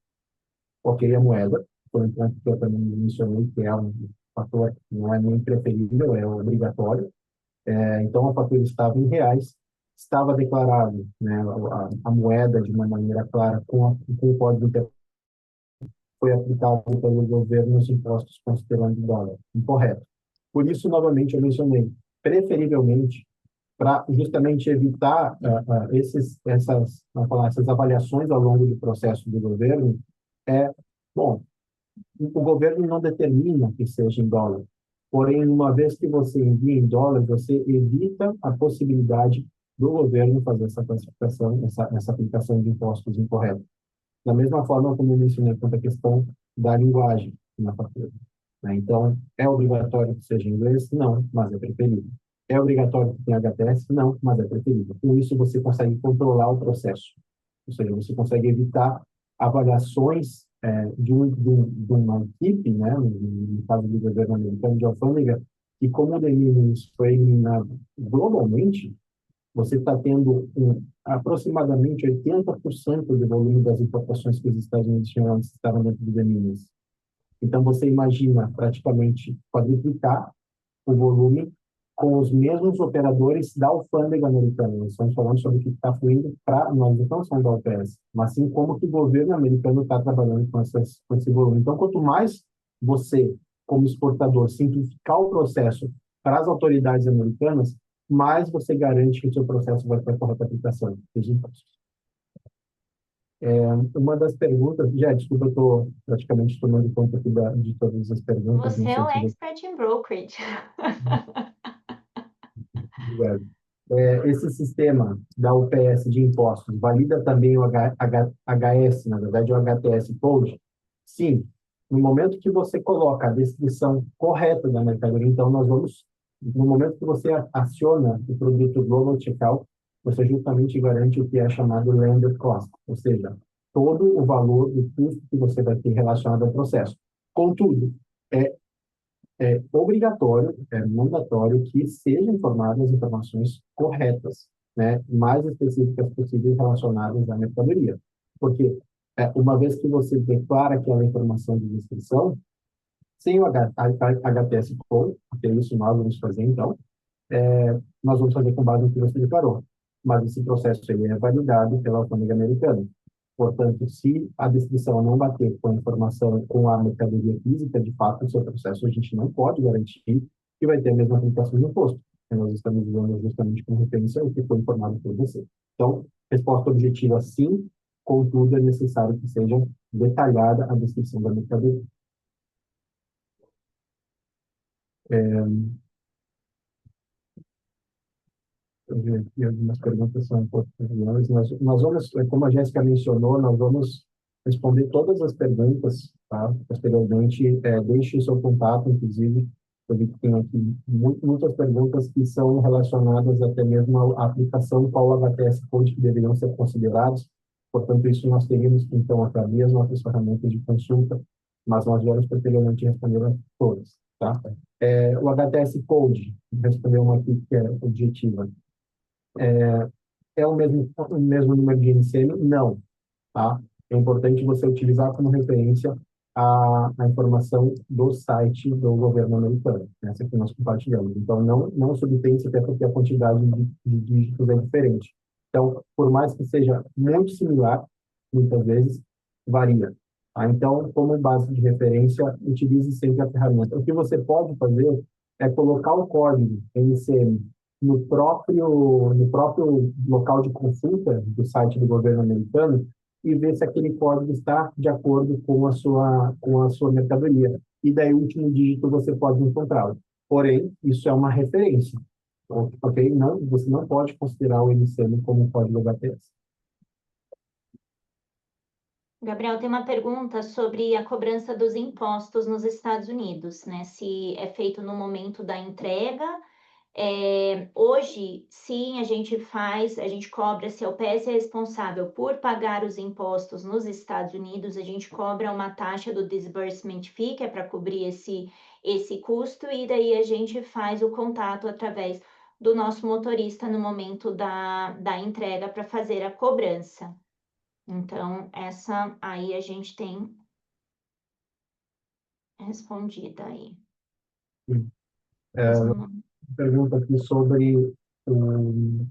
ok, a moeda, por enquanto que eu também mencionei que é um fator, não é nem preferível, é obrigatório. Então, a fatura estava em reais, estava declarado, né, a moeda de uma maneira clara com o código que foi aplicado pelo governo os impostos considerando o dólar. Incorreto. Por isso, novamente, eu mencionei, preferivelmente, para justamente evitar vamos falar, essas avaliações ao longo do processo do governo, bom, o governo não determina que seja em dólar. Porém, uma vez que você envia em dólar, você evita a possibilidade do governo fazer essa classificação, essa aplicação de impostos incorreta. Da mesma forma como eu mencionei quanto à questão da linguagem na fatura, né? Então, é obrigatório que seja em inglês? Não, mas é preferível. É obrigatório que tenha HTS? Não, mas é preferível. Com isso, você consegue controlar o processo. Ou seja, você consegue evitar avaliações de uma equipe, né, no caso do governo americano de alfândega, e como o de minimis foi eliminado globalmente, você está tendo aproximadamente 80% do volume das importações que os Estados Unidos tinham antes estavam dentro do de minimis. Então, você imagina praticamente quadruplicar o volume com os mesmos operadores da alfândega americana. Nós estamos falando sobre o que está fluindo para nós, não estamos falando da OPS, mas sim como que o governo americano está trabalhando com esse volume. Então, quanto mais você, como exportador, simplificar o processo para as autoridades americanas, mais você garante que o seu processo vai ter a correta aplicação dos impostos. Uma das perguntas, já, desculpa, eu estou praticamente tomando conta aqui de todas as perguntas, Você não é sei um se você... expert em brokerage. Obrigado. Esse sistema da UPS de impostos valida também o HS, na verdade, o HTS Code? Sim. No momento que você coloca a descrição correta da mercadoria, então no momento que você aciona o produto Global Checkout, você justamente garante o que é chamado landed cost, ou seja, todo o valor do custo que você vai ter relacionado ao processo. Contudo, é obrigatório, é mandatório que sejam informadas as informações corretas, né, mais específicas possíveis relacionadas à mercadoria. Porque, uma vez que você declara aquela informação de descrição, sem o HTS Code, que é isso nós vamos fazer então, nós vamos fazer com base no que você declarou. Mas esse processo ele é validado pela alfândega americana. Portanto, se a descrição não bater com a informação, com a mercadoria física, de fato, o seu processo a gente não pode garantir que vai ter a mesma aplicação do imposto. Nós estamos usando justamente como referência o que foi informado por você. Então, resposta objetiva, sim, contudo, é necessário que seja detalhada a descrição da mercadoria. E algumas perguntas são um pouco longas. Nós vamos, como a Jéssica mencionou, nós vamos responder todas as perguntas, tá? Posteriormente, deixe o seu contato, inclusive, eu vi que tem aqui muitas perguntas que são relacionadas até mesmo à aplicação, qual o HTS Code que deveriam ser considerados. Portanto, isso nós teríamos que, então, acabir as nossas ferramentas de consulta, mas nós vamos posteriormente responder a todas, tá? O HTS Code, responder uma aqui que é objetiva. É o mesmo número de NCM? Não, tá? É importante você utilizar como referência a informação do site do governo americano, essa que nós compartilhamos. Então, não subtende-se até porque a quantidade de dígitos é diferente. Então, por mais que seja muito similar, muitas vezes varia. Tá? Então, como base de referência, utilize sempre a ferramenta. O que você pode fazer é colocar o código NCM no próprio local de consulta do site do governo americano e ver se aquele código está de acordo com a sua mercadoria. E daí o último dígito você pode encontrá-lo. Porém, isso é uma referência, ok? Não, você não pode considerar o NCM como um código HTS. Gabriel, tem uma pergunta sobre a cobrança dos impostos nos Estados Unidos, né? Se é feito no momento da entrega, Hoje, sim, a gente cobra, se a UPS é responsável por pagar os impostos nos Estados Unidos, a gente cobra uma taxa do disbursement fee, que é para cobrir esse custo, e daí a gente faz o contato através do nosso motorista no momento da entrega para fazer a cobrança. Então, essa aí a gente tem respondida aí. É, pergunta aqui sobre o...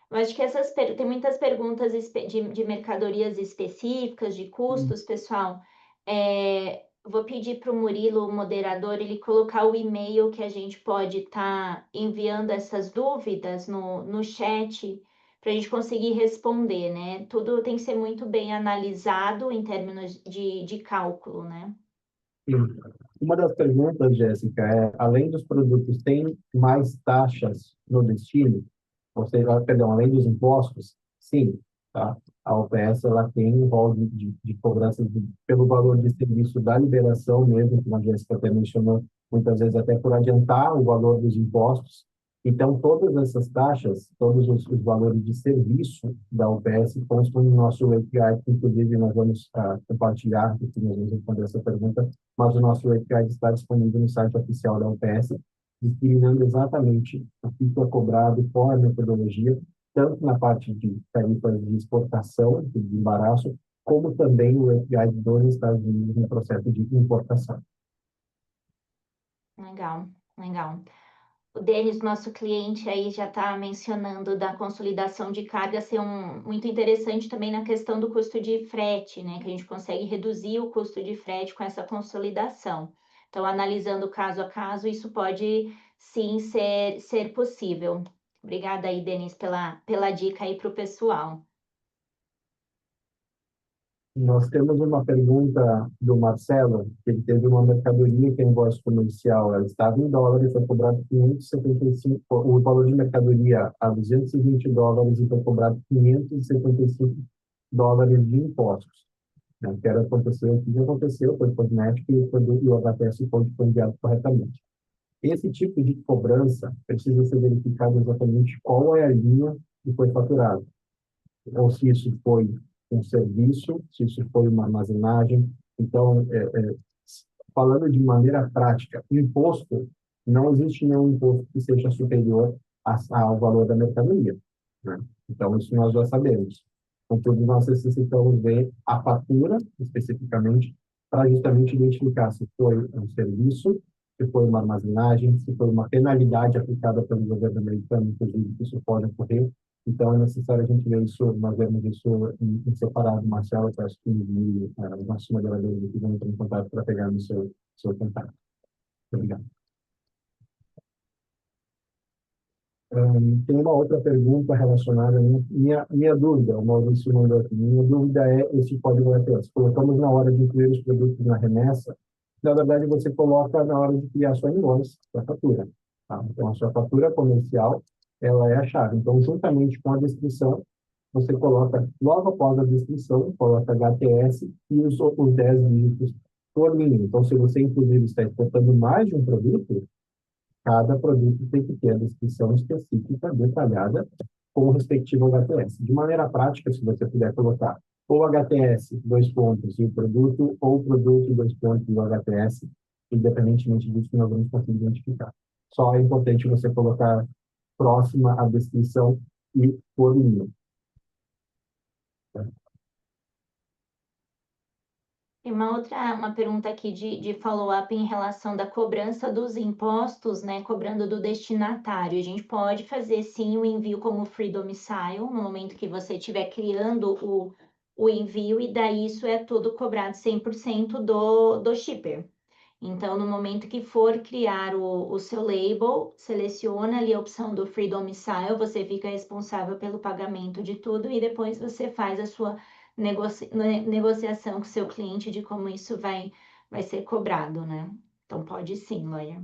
Eu acho que tem muitas perguntas de mercadorias específicas, de custos, pessoal. Vou pedir para o Murilo, o moderador, ele colocar o e-mail que a gente pode estar enviando essas dúvidas no chat para a gente conseguir responder, né? Tudo tem que ser muito bem analisado em termos de cálculo, né? Uma das perguntas, Jéssica, é, além dos produtos, tem mais taxas no destino? Ou seja, perdão, além dos impostos? Sim, tá? A UPS, ela tem um rol de cobrança pelo valor de serviço da liberação mesmo, como a Jéssica até mencionou, muitas vezes até por adiantar o valor dos impostos. Então, todas essas taxas, todos os valores de serviço da UPS constam no nosso API, que inclusive nós vamos compartilhar, que nós vamos responder essa pergunta, mas o nosso API está disponível no site oficial da UPS, discriminando exatamente o que é cobrado, qual é a metodologia, tanto na parte de tarifas de exportação, de embaraço, como também o API dos Estados Unidos no processo de importação. Legal, legal. O Denis, nosso cliente, aí já está mencionando da consolidação de carga ser muito interessante também na questão do custo de frete, né? Que a gente consegue reduzir o custo de frete com essa consolidação. Então, analisando caso a caso, isso pode sim ser possível. Obrigada aí, Denis, pela dica aí para o pessoal. Nós temos uma pergunta do Marcelo, que ele teve uma mercadoria que é invoice comercial, ela estava em dólar e foi cobrado 575, o valor de mercadoria a $220 e foi cobrado 575 dólares de impostos. Né? Que era acontecer, o que aconteceu, foi cosmético e o HTS foi enviado corretamente. Esse tipo de cobrança precisa ser verificado exatamente qual é a linha que foi faturada, ou se isso foi um serviço, se isso foi uma armazenagem. Então, falando de maneira prática, imposto, não existe nenhum imposto que seja superior ao valor da mercadoria. Né? Então, isso nós já sabemos. Contudo, nós necessitamos ver a fatura, especificamente, para justamente identificar se foi um serviço, se foi uma armazenagem, se foi uma penalidade aplicada pelo governo americano, inclusive, que isso pode ocorrer. Então, é necessário a gente ver isso, nós vemos isso em separado. Marcelo, eu acho que os nossos moderadores aqui vão entrar em contato para pegar no seu contato. Muito obrigado. Tem uma outra pergunta relacionada à minha dúvida, o Maurício mandou aqui. Minha dúvida é esse código ETS. Colocamos na hora de incluir os produtos na remessa, na verdade, você coloca na hora de criar sua invoice, sua fatura. Tá? Então, a sua fatura comercial, ela é a chave. Então, juntamente com a descrição, você coloca, logo após a descrição, coloca HTS e os 10 dígitos por linha. Então, se você, inclusive, está exportando mais de um produto, cada produto tem que ter a descrição específica, detalhada, com o respectivo HTS. De maneira prática, se você puder colocar ou HTS, dois pontos, e o produto, ou produto, dois pontos, e o HTS, independentemente disso, nós vamos conseguir identificar. Só é importante você colocar próxima à descrição e por linha. Tem uma pergunta aqui de follow-up em relação da cobrança dos impostos, né? Cobrando do destinatário. A gente pode fazer sim o envio como free domicile no momento que você estiver criando o envio, e daí isso é tudo cobrado 100% do shipper. Então, no momento que for criar o seu label, seleciona ali a opção do Free Domicile, você fica responsável pelo pagamento de tudo e depois você faz a sua negociação com o seu cliente de como isso vai ser cobrado, né? Então, pode sim, Lawyer.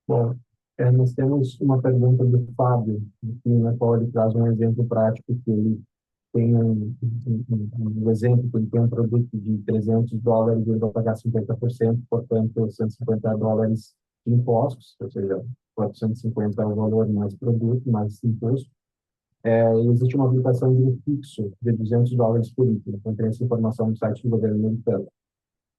Bom, nós temos uma pergunta do Fábio, na qual ele traz um exemplo prático que ele tem um exemplo, que tem um produto de $300, ele vai pagar 50%, portanto, $150 de impostos, ou seja, 450 é o valor mais produto, mais imposto. Existe uma aplicação de um fixo de $200 por item. Então, tem essa informação no site do governo americano.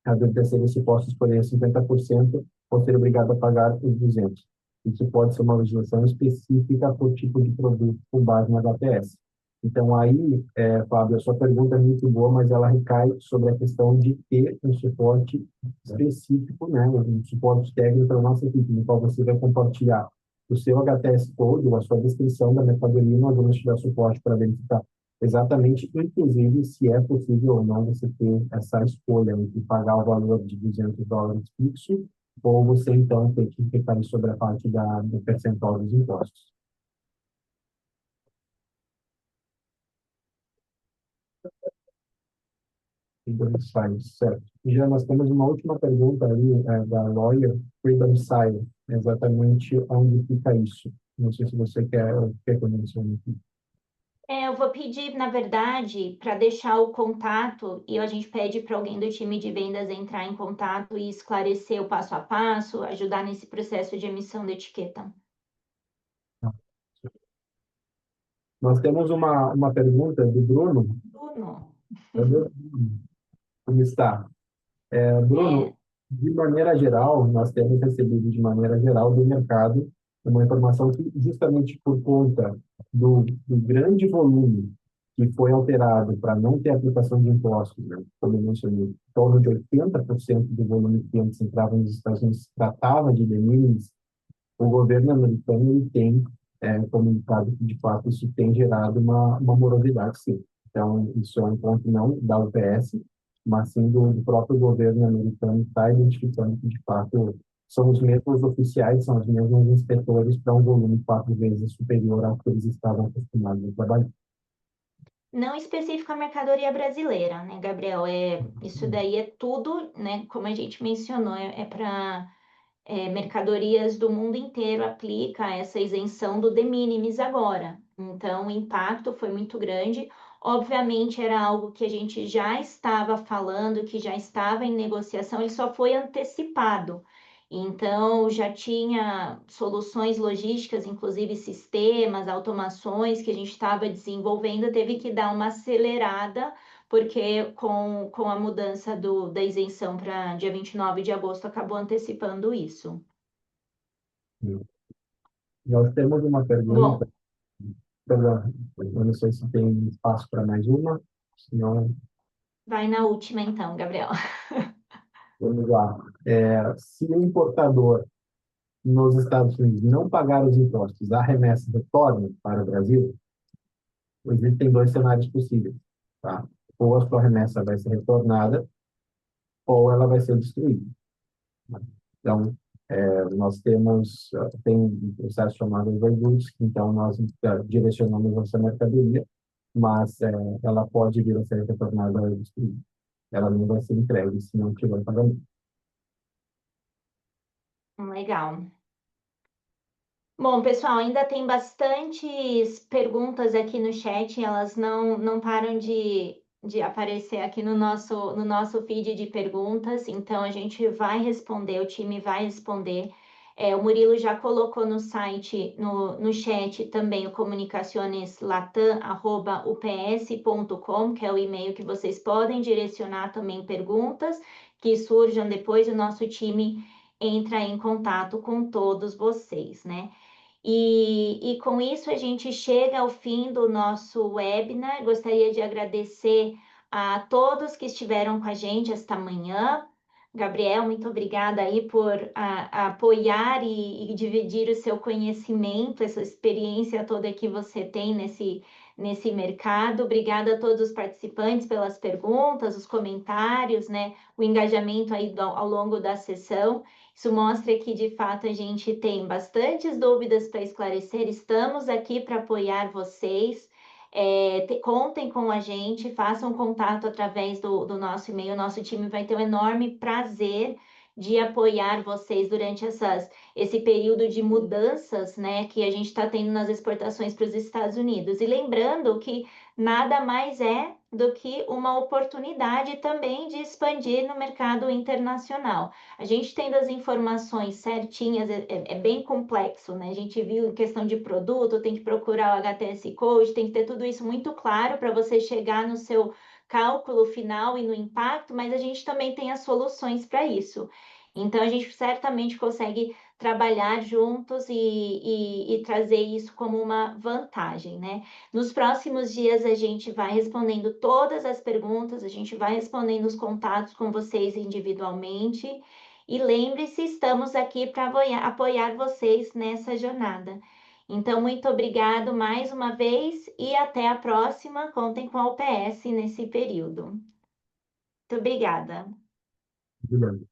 A dúvida seria se posso escolher 50% ou ser obrigado a pagar os 200. Isso pode ser uma legislação específica por tipo de produto com base no HTS. Então, aí, Fábio, a sua pergunta é muito boa, mas ela recai sobre a questão de ter um suporte específico, né, um suporte técnico para a nossa equipe, no qual você vai compartilhar o seu HTS todo, a sua descrição da mercadoria, nós vamos te dar suporte para verificar exatamente, inclusive, se é possível ou não você ter essa escolha entre pagar o valor de $200 fixo ou você, então, ter que ficar sobre a parte do percentual dos impostos. Freedom Science, certo. E já nós temos uma última pergunta ali da Lawyer Freedom Science, exatamente onde fica isso. Não sei se você quer que eu mencione aqui. Eu vou pedir, na verdade, para deixar o contato e a gente pede para alguém do time de vendas entrar em contato e esclarecer o passo a passo, ajudar nesse processo de emissão da etiqueta. Nós temos uma pergunta do Bruno. Bruno, Como está? Bruno, é, de maneira geral, nós temos recebido de maneira geral do mercado uma informação que, justamente por conta do grande volume que foi alterado para não ter aplicação de impostos, né, como eu mencionei, em torno de 80% do volume que antes entrava nos Estados Unidos se tratava de de minimis, o governo americano ele tem comunicado que, de fato, isso tem gerado uma morosidade, sim. Então, isso é um ponto não da UPS, mas sim do próprio governo americano está identificando que, de fato, são os mesmos oficiais, são os mesmos inspetores para um volume 4 vezes superior ao que eles estavam acostumados a trabalhar. não específico a mercadoria brasileira, né, Gabriel? Isso daí é tudo, né? Como a gente mencionou, é para mercadorias do mundo inteiro aplica essa isenção do de minimis agora. Então, o impacto foi muito grande. Obviamente, era algo que a gente já estava falando, que já estava em negociação, ele só foi antecipado. Então, já tinha soluções logísticas, inclusive sistemas, automações que a gente estava desenvolvendo, teve que dar uma acelerada porque com a mudança da isenção para dia 29 de agosto acabou antecipando isso. Nós temos uma pergunta, Bom, perdão, eu não sei se tem espaço para mais uma, senão vai na última então, Gabriel. vamos lá. Se o importador nos Estados Unidos não pagar os impostos, a remessa retorna para o Brasil, existem dois cenários possíveis, tá? Ou a sua remessa vai ser retornada, ou ela vai ser destruída. Então, nós tem um processo chamado Overgoods, então nós direcionamos essa mercadoria, mas ela pode vir a ser retornada ou destruída. Ela não vai ser entregue se não tiver pagamento. Legal. Bom, pessoal, ainda tem bastantes perguntas aqui no chat, elas não param de aparecer aqui no nosso feed de perguntas, então a gente vai responder, o time vai responder. O Murilo já colocou no site, no chat também o comunicacioneslatam@ups.com, que é o e-mail que vocês podem direcionar também perguntas que surjam depois, o nosso time entra em contato com todos vocês, né? E com isso a gente chega ao fim do nosso webinar. Gostaria de agradecer a todos que estiveram com a gente esta manhã. Gabriel, muito obrigada aí por apoiar e dividir o seu conhecimento, essa experiência toda que você tem nesse mercado. Obrigada a todos os participantes pelas perguntas, os comentários, né? O engajamento aí ao longo da sessão. Isso mostra que, de fato, a gente tem bastantes dúvidas para esclarecer. Estamos aqui para apoiar vocês. Contem com a gente, façam contato através do nosso e-mail. Nosso time vai ter um enorme prazer de apoiar vocês durante esse período de mudanças, né, que a gente está tendo nas exportações para os Estados Unidos. E lembrando que nada mais é do que uma oportunidade também de expandir no mercado internacional. A gente tendo as informações certinhas, é bem complexo, né? A gente viu em questão de produto, tem que procurar o HTS Code, tem que ter tudo isso muito claro para você chegar no seu cálculo final e no impacto, mas a gente também tem as soluções para isso. Então, a gente certamente consegue trabalhar juntos e trazer isso como uma vantagem, né? Nos próximos dias, a gente vai respondendo todas as perguntas, a gente vai respondendo os contatos com vocês individualmente. E lembre-se, estamos aqui para apoiar vocês nessa jornada. Então, muito obrigado mais uma vez e até a próxima. Contem com a UPS nesse período. Muito obrigada. Guilherme.